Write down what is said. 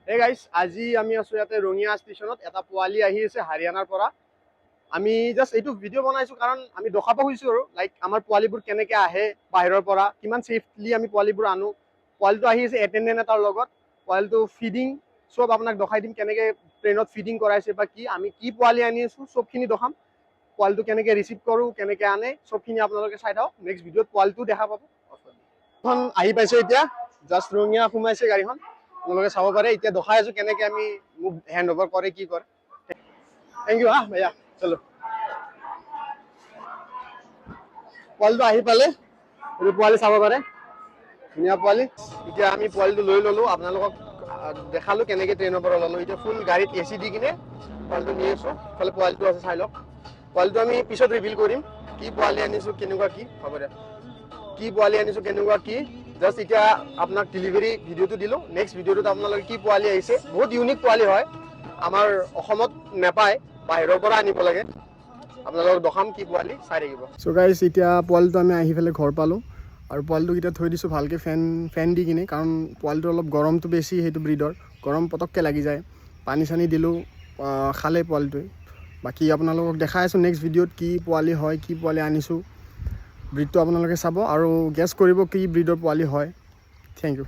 Hey guys, আজি আমি আছো ইয়াতে ৰঙিয়া ষ্টেচনত এটা পোৱালি আহি আছে হাৰিয়ানাৰ পৰা। আমি জাস্ট এইটো ভিডিঅ' বনাইছো কাৰণ আমি দেখাব খুজিছো আৰু লাইক আমাৰ পোৱালিবোৰ কেনেকৈ আহে বাহিৰৰ পৰা, কিমান ছেফলি আমি পোৱালিবোৰ আনো। পোৱালিটো আহি আছে এটেণ্ডেণ্ট এটাৰ লগত, পোৱালিটো ফিডিং চব আপোনাক দেখাই দিম, কেনেকৈ ট্ৰেইনত ফিডিং কৰাইছে বা কি, আমি কি পোৱালি আনি আছো চবখিনি দেখাম। পোৱালিটো কেনেকৈ ৰিচিভ কৰোঁ, কেনেকৈ আনে চবখিনি আপোনালোকে চাই থাকক। নেক্সট ভিডিঅ'ত পোৱালিটো দেখা পাব। এখন আহি পাইছে এতিয়া, জাষ্ট ৰঙিয়া সোমাইছে গাড়ীখন, আপোনালোকে চাব পাৰে। এতিয়া দেখাই আছো কেনেকৈ আমি মোক হেণ্ড অভাৰ কৰে, কি কৰে। থেংক ইউ হা ভैया, চলো। পোৱালিটো আহি পালে, এইটো পোৱালি চাব পাৰে, ধুনীয়া পোৱালি। এতিয়া আমি পোৱালিটো লৈ ল'লো, আপোনালোকক দেখালো কেনেকৈ ট্ৰেইনৰ পৰা ল'লো। এতিয়া ফুল গাড়ীত AC দি কিনে পোৱালিটো নি আছো। ইফালে পোৱালিটো আছে, চাই লওক। পোৱালিটো আমি পিছত ৰিভিল কৰিম, কি পোৱালি আনিছো, কেনেকুৱা কি। হ'ব দে, কি পোৱালি আনিছো, কেনেকুৱা কি। জাষ্ট এতিয়া আপোনাক ডেলিভাৰী ভিডিঅ'টো দিলোঁ। নেক্সট ভিডিঅ'টোত আপোনালোকে কি পোৱালি আহিছে, বহুত ইউনিক পোৱালি হয়, আমাৰ অসমত নাপায়, বাহিৰৰ পৰা আনিব লাগে। আপোনালোকক দেখাম কি পোৱালি, চাই থাকিব। চ' গাইজ, এতিয়া পোৱালিটো আমি আহি পেলাই ঘৰ পালোঁ আৰু পোৱালিটোক এতিয়া থৈ দিছোঁ ভালকৈ ফেন দি কিনে, কাৰণ পোৱালিটো অলপ গৰমটো বেছি, সেইটো ব্ৰীডৰ গৰম পটককৈ লাগি যায়। পানী চানী দিলোঁ, খালে পোৱালিটোৱে। বাকী আপোনালোকক দেখাই আছোঁ নেক্সট ভিডিঅ'ত কি পোৱালি হয়, কি পোৱালি আনিছোঁ। ব্ৰীডটো আপোনালোকে চাব আৰু গেছ কৰিব কি ব্ৰীডৰ পোৱালি হয়। Thank U.